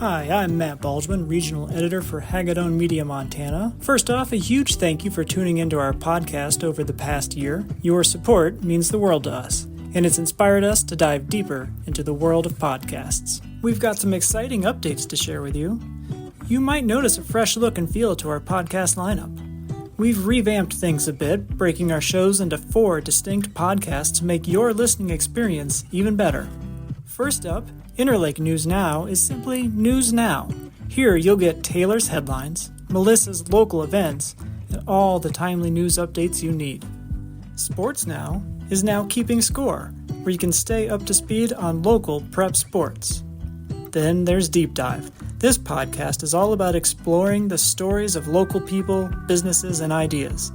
Hi, I'm Matt Baldwin, Regional Editor for Hagadone Media, Montana. First off, a huge thank you for tuning into our podcast over the past year. Your support means the world to us, and it's inspired us to dive deeper into the world of podcasts. We've got some exciting updates to share with you. You might notice a fresh look and feel to our podcast lineup. We've revamped things a bit, breaking our shows into 4 distinct podcasts to make your listening experience even better. First up, Interlake News Now is simply News Now. Here you'll get Taylor's headlines, Melissa's local events, and all the timely news updates you need. Sports Now is now Keeping Score, where you can stay up to speed on local prep sports. Then there's Deep Dive. This podcast is all about exploring the stories of local people, businesses, and ideas.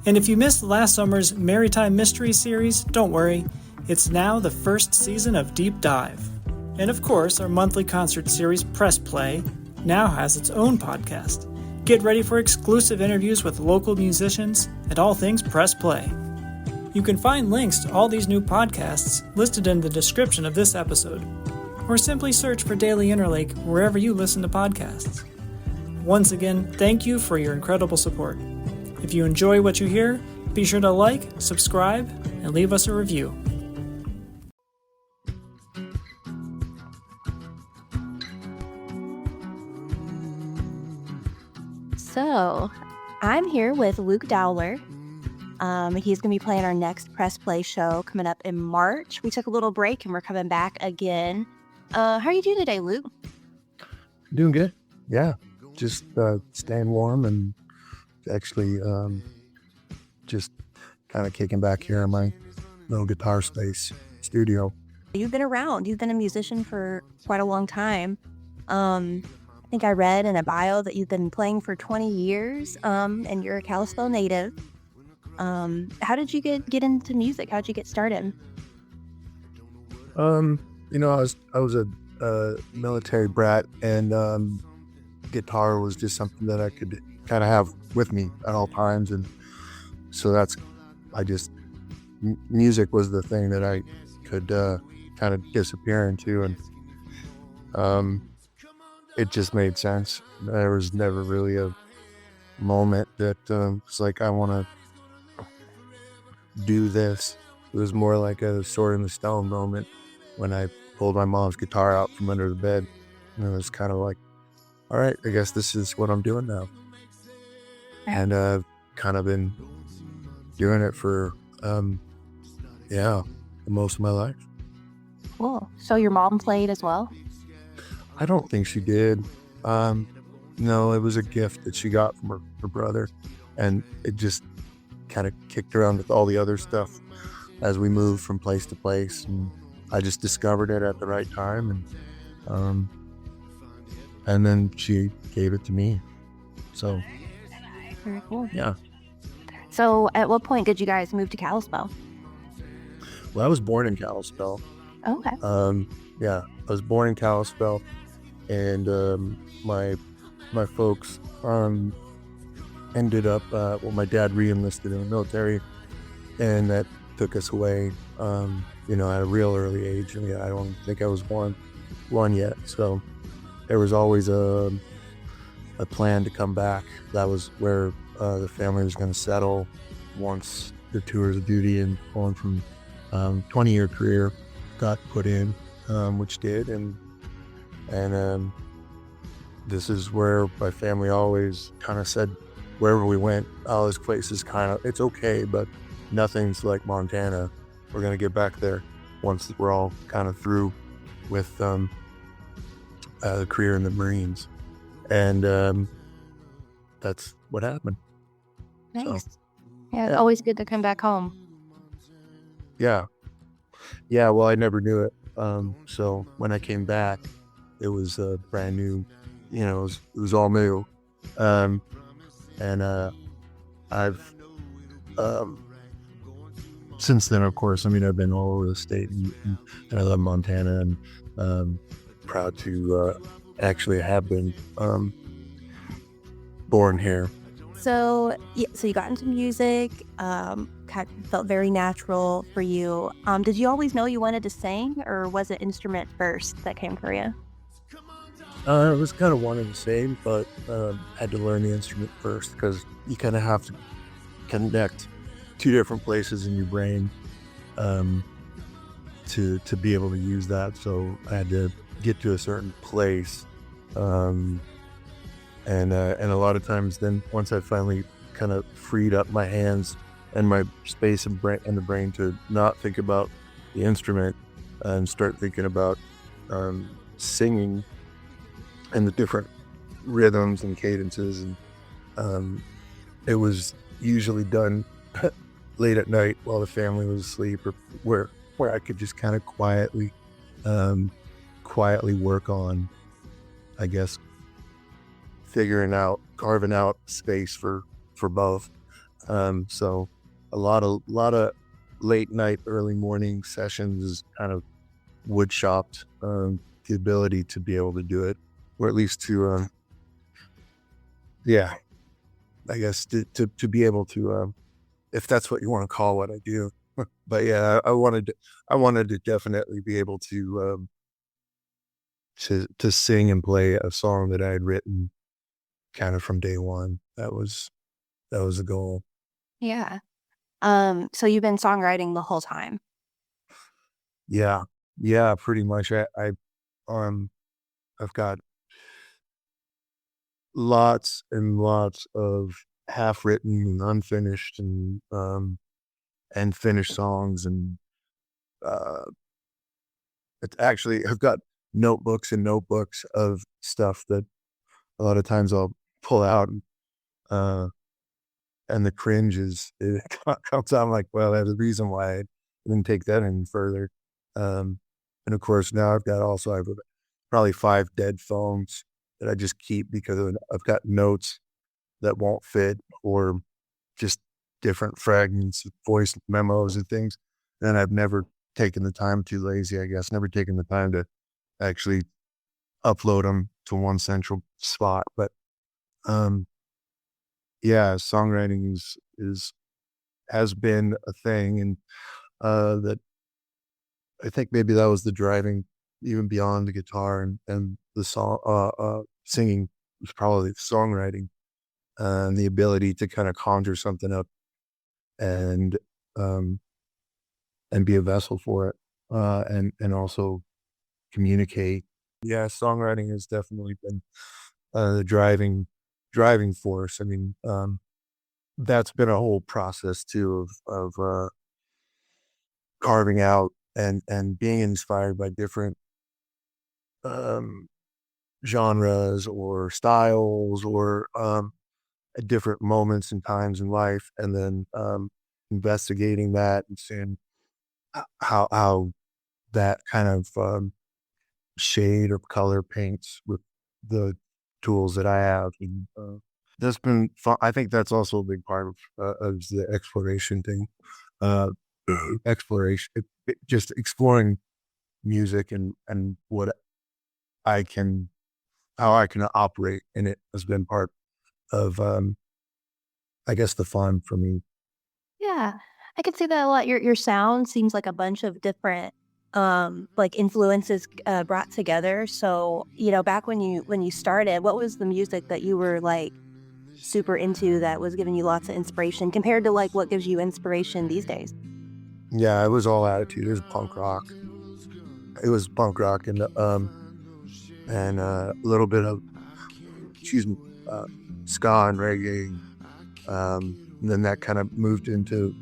And if you missed last summer's Maritime Mystery series, don't worry, it's now the first season of Deep Dive. And of course, our monthly concert series, Press Play, now has its own podcast. Get ready for exclusive interviews with local musicians and all things Press Play. You can find links to all these new podcasts listed in the description of this episode, or simply search for Daily Interlake wherever you listen to podcasts. Once again, thank you for your incredible support. If you enjoy what you hear, be sure to like, subscribe, and leave us a review. So, I'm here with Luke Dowler. He's going to be playing our next Press Play show coming up in March. We took a little break and we're coming back again. How are you doing today, Luke? Doing good. Yeah. Just staying warm and actually just kind of kicking back here in my little guitar space studio. You've been around. You've been a musician for quite a long time. I think I read in a bio that you've been playing for 20 years, and you're a Kalispell native. How did you get into music? How'd you get started? I was a military brat, and guitar was just something that I could kind of have with me at all times, and so music was the thing that I could kind of disappear into, and it just made sense. There was never really a moment that was like, I want to do this. It was more like a sword in the stone moment when I pulled my mom's guitar out from under the bed, and it was kind of like, all right, I guess this is what I'm doing now. And I've kind of been doing it for most of my life. Cool. So your mom played as well? I don't think she did. No, it was a gift that she got from her brother, and it just kind of kicked around with all the other stuff as we moved from place to place, and I just discovered it at the right time, and then she gave it to me. So very cool. Yeah. So at what point did you guys move to Kalispell? Well, I was born in Kalispell. Okay. I was born in Kalispell, and my folks ended up my dad re-enlisted in the military, and that took us away at a real early age. I mean, I don't think I was born one yet, so there was always a plan to come back. That was where the family was going to settle once the tours of duty and going from 20-year career got put in, which did, and this is where my family always kind of said, wherever we went, all this place is it's okay, but nothing's like Montana. We're going to get back there once we're all kind of through with the career in the Marines. And that's what happened. Nice. So, yeah, it's always good to come back home. Yeah. Yeah, well, I never knew it. So when I came back, it was brand new. It was all new. And I've since then, of course, I've been all over the state, and I love Montana, and proud to actually have been born here. So you got into music, felt very natural for you. Did you always know you wanted to sing, or was it instrument first that came for you? It was kind of one and the same, but had to learn the instrument first because you kind of have to connect two different places in your brain um, to be able to use that. So I had to get to a certain place, um, and a lot of times, then once I finally kind of freed up my hands and my space and the brain to not think about the instrument and start thinking about singing and the different rhythms and cadences, and um, it was usually done late at night while the family was asleep, or where I could just kind of um, quietly work on, I guess, carving out space for both. So a lot of late night, early morning sessions is kind of wood shopped the ability to be able to do it, or at least to yeah, I guess to be able to if that's what you want to call what I do. But yeah, I wanted to definitely be able to sing and play a song that I had written kind of from day one. That was the goal. Yeah. So you've been songwriting the whole time. Yeah, yeah, pretty much. Um I've got lots and lots of half written and unfinished and finished songs, and uh it's actually I've got notebooks and notebooks of stuff that a lot of times I'll pull out, uh and the cringe is it comes out. I'm like, well, there's a reason why I didn't take that any further. And of course now I have probably 5 dead phones that I just keep because I've got notes that won't fit, or just different fragments of voice memos and things. And I've never taken the time, too lazy, I guess, never taken the time to actually upload them to one central spot. But um, yeah, songwriting is has been a thing, and that I think maybe that was the driving, even beyond the guitar and the singing was probably the songwriting, and the ability to kind of conjure something up and um, and be a vessel for it, and also communicate. Yeah, songwriting has definitely been the driving force. I mean, that's been a whole process too of carving out and being inspired by different um, genres or styles, or at different moments and times in life, and then investigating that and seeing how that kind of shade or color paints with the tools that I have. And that's been fun. I think that's also a big part of the exploration thing. Uh, exploration, just exploring music and what I can, how I can operate in it has been part of, I guess, the fun for me. Yeah, I could see that a lot. Your sound seems like a bunch of different like influences brought together. So, back when you started, what was the music that you were like super into that was giving you lots of inspiration compared to like what gives you inspiration these days? Yeah, it was all attitude. It was punk rock. It was punk rock and a little bit of, excuse me, uh, ska and reggae. And then that kind of moved into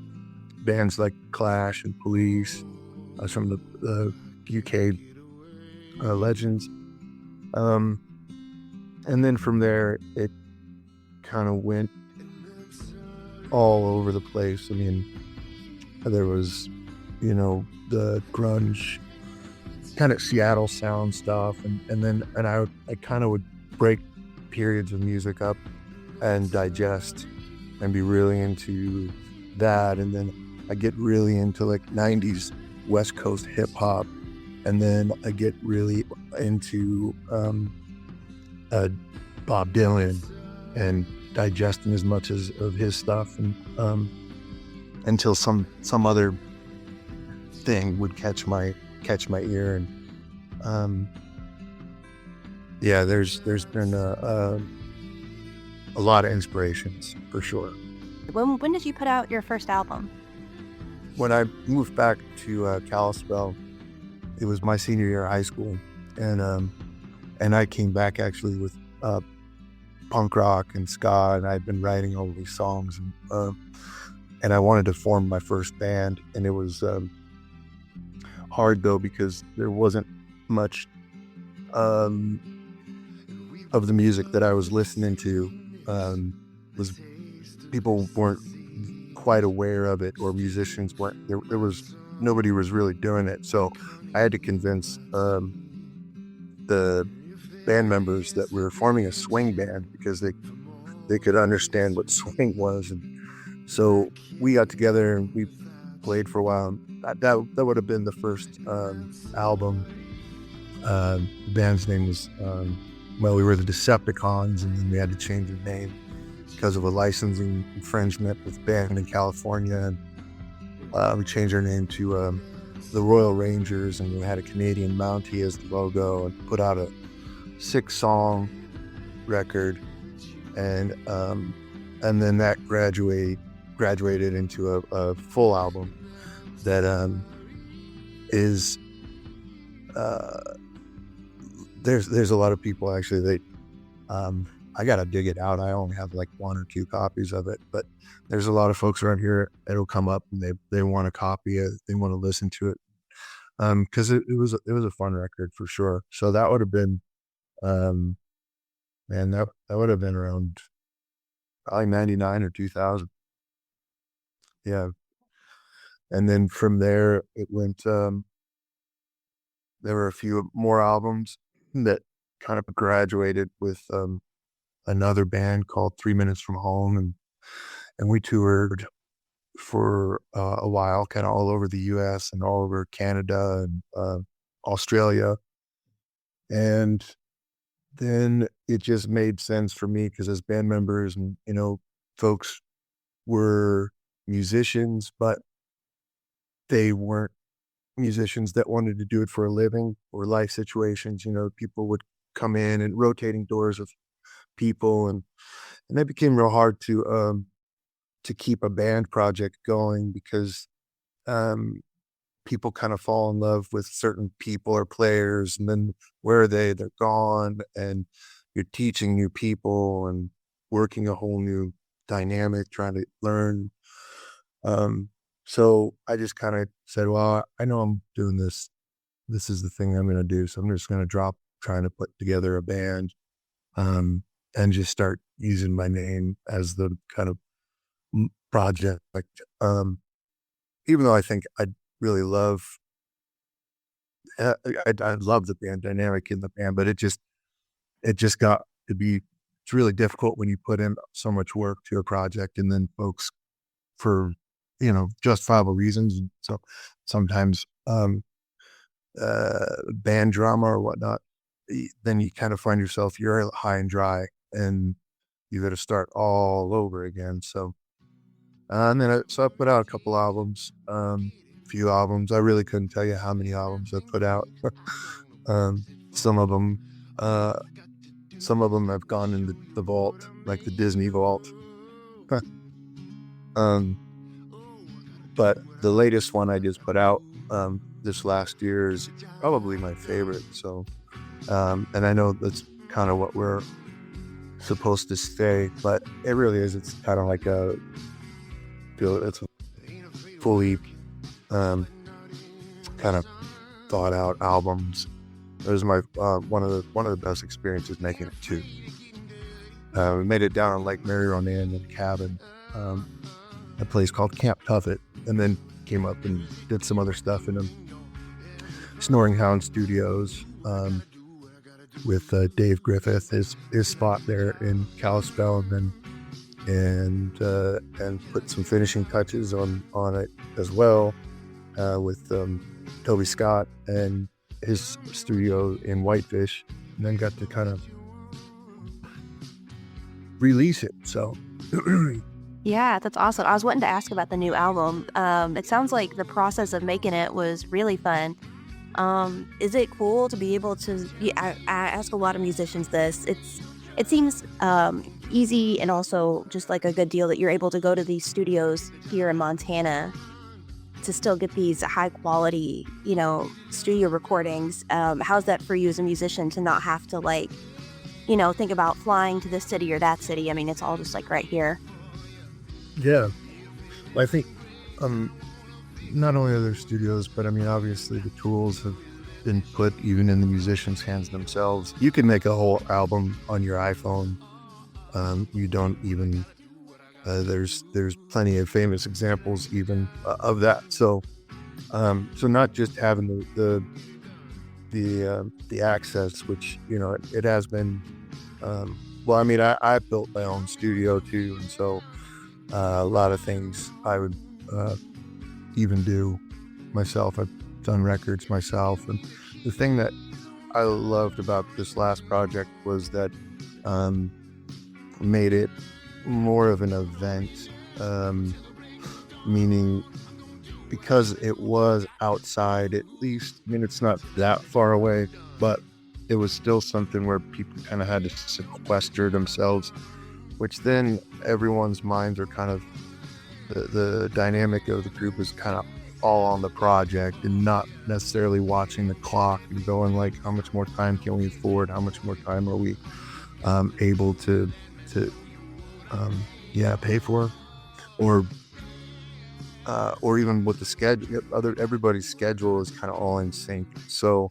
bands like Clash and Police, some of the UK legends. Um, and then from there, it kind of went all over the place. I mean, there was, the grunge kind of Seattle sound stuff, and I kind of would break periods of music up and digest and be really into that, and then I get really into like 90s West Coast hip hop, and then I get really into uh, Bob Dylan and digesting as much as of his stuff, and until some other thing would catch my ear, and um, yeah, there's been a lot of inspirations for sure. When did you put out your first album? When I moved back to Kalispell, it was my senior year of high school, and I came back actually with punk rock and ska, and I'd been writing all these songs, and I wanted to form my first band, and it was hard though because there wasn't much of the music that I was listening to. Was people weren't quite aware of it, or musicians weren't there. There was nobody was really doing it, so I had to convince the band members that we were forming a swing band because they could understand what swing was, and so we got together and we played for a while. That would have been the first album. The band's name was we were the Decepticons, and then we had to change the name because of a licensing infringement with band in California, and we changed our name to the Royal Rangers, and we had a Canadian Mountie as the logo, and put out a 6-song record, and then that graduated into a full album that is there's a lot of people actually. I gotta dig it out. I only have like 1 or 2 copies of it, but there's a lot of folks around here that'll come up and they want to copy it, they want to listen to it, because it was a fun record for sure. So that would have been that would have been around probably 99 or 2000. Yeah. And then from there it went, there were a few more albums that kind of graduated with another band called 3 Minutes from Home, and we toured for a while, kind of all over the US and all over Canada and Australia. And then it just made sense for me because as band members, and folks were musicians, but they weren't musicians that wanted to do it for a living or life situations. People would come in and rotating doors of people, and that became real hard to keep a band project going because people kind of fall in love with certain people or players, and then where are they? They're gone, and you're teaching new people and working a whole new dynamic, trying to learn. So I just kind of said, well, I know I'm doing this. This is the thing I'm going to do. So I'm just going to drop trying to put together a band, and just start using my name as the kind of project. Even though I think I really love, I love the band dynamic in the band, but it just got to be, it's really difficult when you put in so much work to a project, and then folks, for justifiable reasons, so sometimes band drama or whatnot, then you kind of find yourself, you're high and dry, and you got to start all over again. So and then I put out a couple albums, few albums. I really couldn't tell you how many albums I put out. Some of them have gone in the vault, like the Disney vault. But the latest one I just put out this last year is probably my favorite. So, and I know that's kind of what we're supposed to say, but it really is. It's kind of like it's a fully kind of thought out albums. It was my one of the best experiences making it too. We made it down on Lake Mary Ronan in a cabin, a place called Camp Tuffet, and then came up and did some other stuff in them. Snoring Hound Studios with Dave Griffith, his spot there in Kalispell, and put some finishing touches on it as well with Toby Scott and his studio in Whitefish, and then got to kind of release it. So Yeah, that's awesome. I was wanting to ask about the new album. It sounds like the process of making it was really fun. Is it cool to be able to, I ask a lot of musicians this. It seems easy and also just like a good deal that you're able to go to these studios here in Montana to still get these high quality, studio recordings. How's that for you as a musician to not have to think about flying to this city or that city? I mean, it's all just like right here. Yeah. Well, I think not only are there studios, but I mean, obviously the tools have been put even in the musicians' hands themselves. You can make a whole album on your iPhone. You don't even, there's plenty of famous examples even of that. So not just having the access, which, it has been, well, I mean, I built my own studio too. And so a lot of things I would even do myself. I've done records myself. And the thing that I loved about this last project was that made it more of an event, meaning because it was outside, at least, I mean, it's not that far away, but it was still something where people kind of had to sequester themselves, which then everyone's minds are kind of, the dynamic of the group is kind of all on the project and not necessarily watching the clock and going like, how much more time can we afford? How much more time are we able to pay for? Or even with the schedule, everybody's schedule is kind of all in sync. So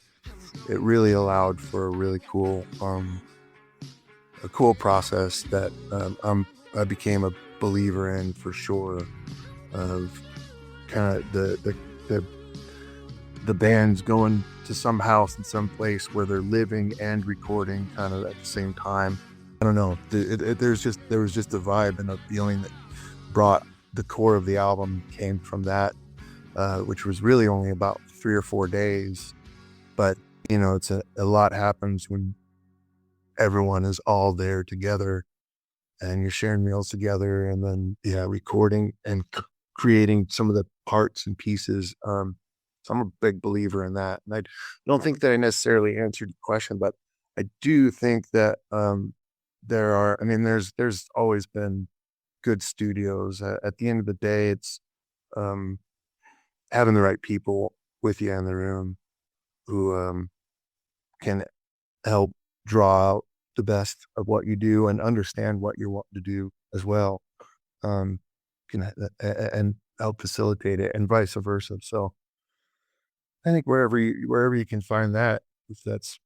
it really allowed for a really cool process that I became a believer in for sure, of kind of the band's going to some house in some place where they're living and recording kind of at the same time. I don't know. There was just a vibe and a feeling that brought the core of the album came from that, which was really only about 3 or 4 days. But, it's a lot happens when everyone is all there together and you're sharing meals together and then, recording and creating some of the parts and pieces. So I'm a big believer in that. And I don't think that I necessarily answered the question, but I do think that there's always been good studios. At the end of the day, it's having the right people with you in the room who can help draw out the best of what you do and understand what you want to do as well, and help facilitate it, and vice versa. So I think wherever you can find that, if that's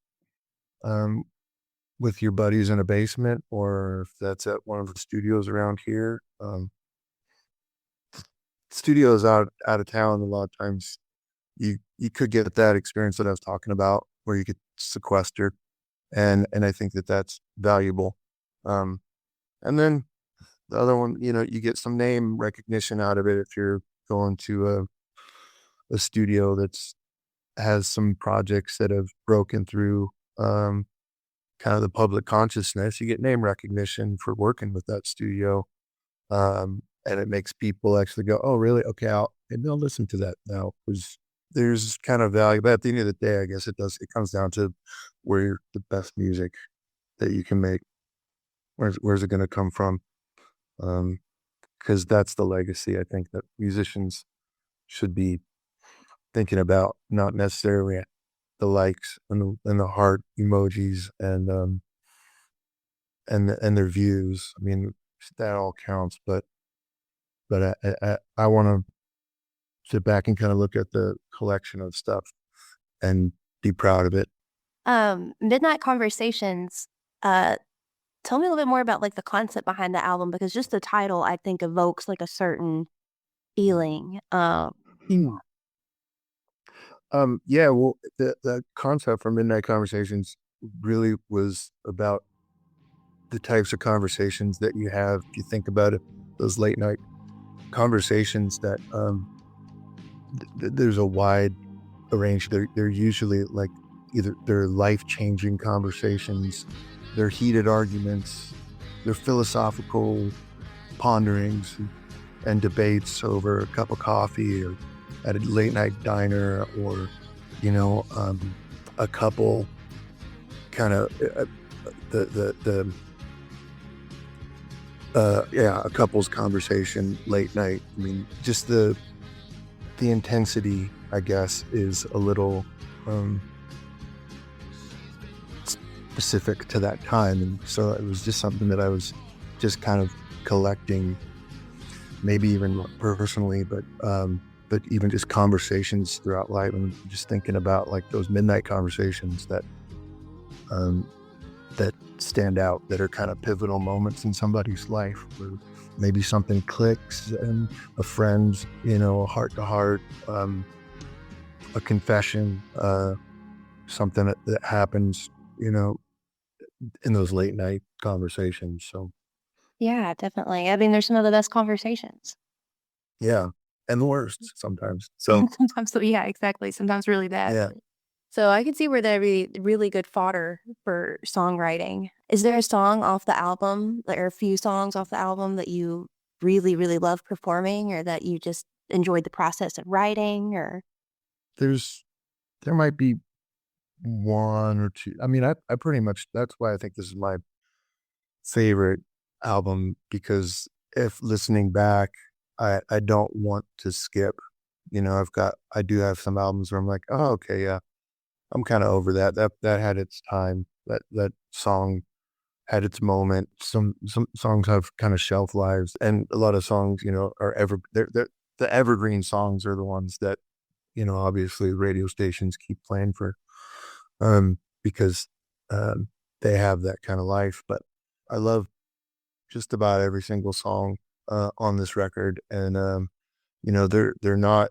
with your buddies in a basement, or if that's at one of the studios around here, studios out of town, a lot of times you could get that experience that I was talking about, where you could sequester, and I think that that's valuable. And then the other one, you get some name recognition out of it if you're going to a studio that's has some projects that have broken through kind of the public consciousness. You get name recognition for working with that studio, and it makes people actually go, "Oh, really? Okay, maybe I'll listen to that now." Because there's kind of value, but at the end of the day, I guess it comes down to where the best music that you can make. Where's it going to come from? Because that's the legacy I think that musicians should be thinking about, not necessarily the likes and the heart emojis and their views. I mean, that all counts, but I want to sit back and kind of look at the collection of stuff and be proud of it. Midnight Conversations, tell me a little bit more about like the concept behind the album, because just the title I think evokes like a certain feeling. Well, the concept for Midnight Conversations really was about the types of conversations that you have. If you think about it, those late night conversations that there's a wide range. They're usually like either they're life-changing conversations, they're heated arguments, they're philosophical ponderings and debates over a cup of coffee or at a late night diner, or a couple kind of a couple's conversation late night. I mean, just the intensity, I guess, is a little specific to that time, and so it was just something that I was just kind of collecting, maybe even personally, but even just conversations throughout life, and just thinking about like those midnight conversations that stand out, that are kind of pivotal moments in somebody's life, where maybe something clicks, and a friend's, a heart to heart, a confession, something that happens, in those late night conversations. So Yeah, definitely. I mean, there's some of the best conversations. yeah, and the worst sometimes. So Sometimes, yeah, exactly. Sometimes really bad. yeah, So I can see where that'd be really good fodder for songwriting. Is there a song off the album, or a few songs off the album that you really, really love performing, or that you just enjoyed the process of writing, or? there might be one or two. I mean, I pretty much, that's why I think this is my favorite album, because if listening back, I don't want to skip. I do have some albums where I'm like, oh, okay, yeah, I'm kind of over that. That had its time. That song had its moment. Some songs have kind of shelf lives, and a lot of songs, are they're the evergreen songs are the ones that, obviously radio stations keep playing for, because they have that kind of life. But I love just about every single song on this record, and they're not.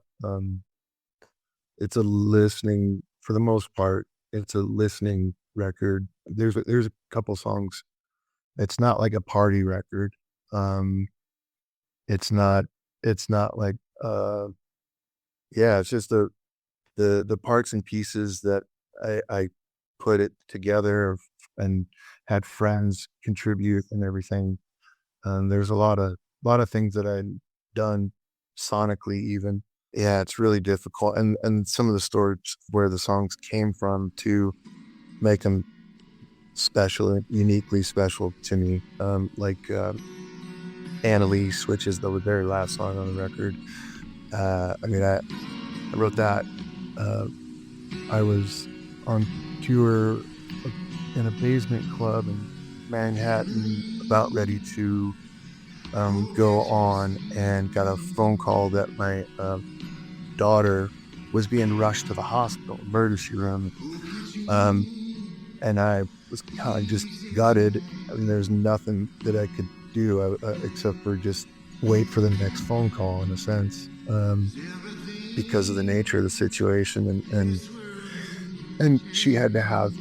It's a listening, for the most part. It's a listening record. There's a couple songs. It's not like a party record. Um, it's not. It's not like. Yeah, it's just the parts and pieces that I put it together, and had friends contribute and everything. There's a lot of things that I've done sonically even. Yeah, it's really difficult. And some of the stories where the songs came from to make them special, uniquely special to me. Annalise, which is the very last song on the record. I mean, I wrote that. Uh, I was on tour in a basement club in Manhattan, about ready to go on, and got a phone call that my daughter was being rushed to the hospital, emergency room. Um, and I was kind of just gutted. I mean, there's nothing that I could do except for just wait for the next phone call, in a sense, because of the nature of the situation. And she had to have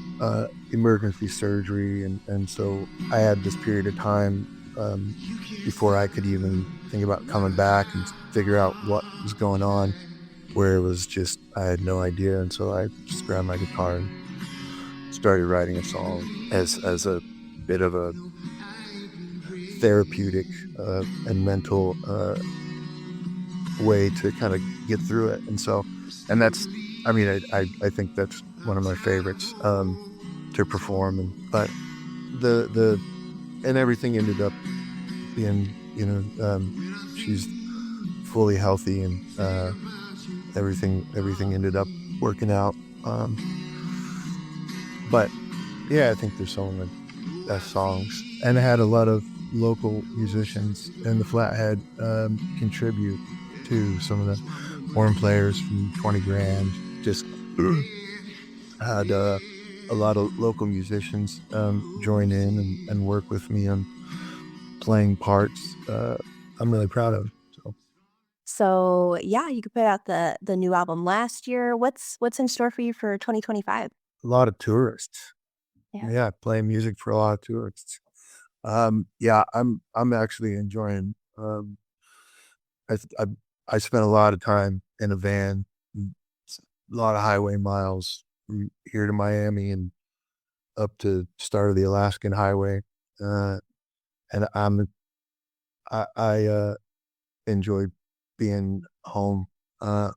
emergency surgery. And so I had this period of time before I could even think about coming back and figure out what was going on, where it was just, I had no idea. And so I just grabbed my guitar and started writing a song as a bit of a therapeutic and mental way to kind of get through it. And so, and that's, I mean, I think that's one of my favorites to perform. But the and everything ended up being, she's fully healthy, and everything ended up working out. But yeah, I think there's some of the best songs, and I had a lot of local musicians in the Flathead contribute to some of the horn players from 20 Grand. Just had a lot of local musicians join in and work with me on playing parts. I'm really proud of. So So yeah, you could put out the new album last year. What's in store for you for 2025? a lot of tourists. Yeah. Yeah, playing music for a lot of tourists. Yeah, I'm actually enjoying. I, I I spent a lot of time in a van, a lot of highway miles from here to Miami and up to start of the Alaskan highway, uh, and I enjoy being home, uh,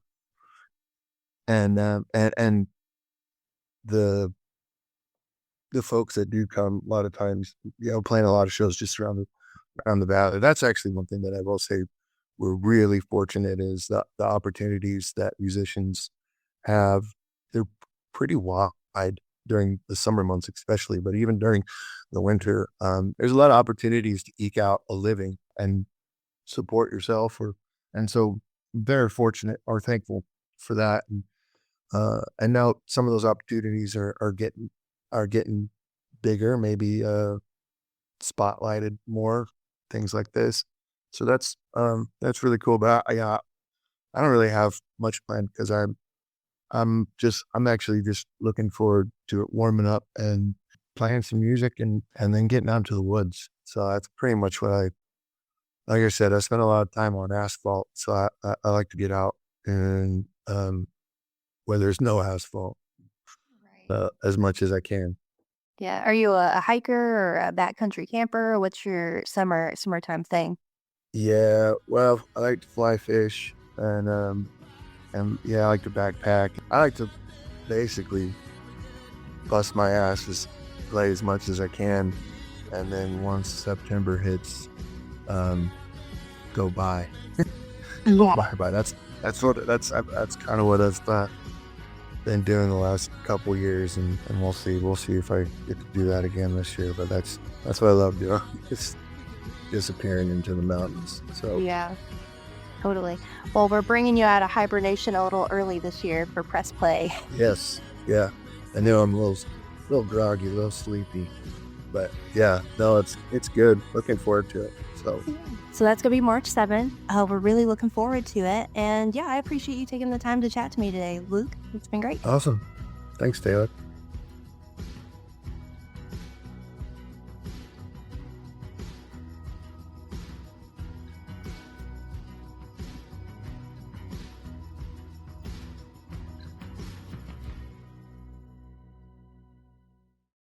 and the folks that do come a lot of times, playing a lot of shows just around the valley. That's actually one thing that I will say we're really fortunate is the opportunities that musicians have. They're pretty wide during the summer months, especially, but even during the winter, there's a lot of opportunities to eke out a living and support yourself. And so very fortunate or thankful for that. And now some of those opportunities are getting bigger, maybe spotlighted more, things like this. So that's really cool. But I don't really have much planned because I'm actually just looking forward to it warming up and playing some music and then getting out to the woods. So that's pretty much what like I said, I spent a lot of time on asphalt. So I like to get out and where there's no asphalt as much as I can. Yeah. Are you a hiker or a backcountry camper? What's your summertime thing? Yeah, well, I like to fly fish and yeah, I like to backpack. I like to basically bust my ass, play as much as I can, and then once September hits, go by. Bye. That's kind of what I've been doing the last couple years, and we'll see if I get to do that again this year. But that's what I love doing. It's disappearing into the mountains. So Yeah, totally. Well, we're bringing you out of hibernation a little early this year for press play. yes, yeah. I know I'm a little groggy, a little sleepy, but yeah, no, it's good. Looking forward to it. So that's going to be March 7th. We're really looking forward to it. And yeah, I appreciate you taking the time to chat to me today, Luke. It's been great. Awesome. Thanks, Taylor.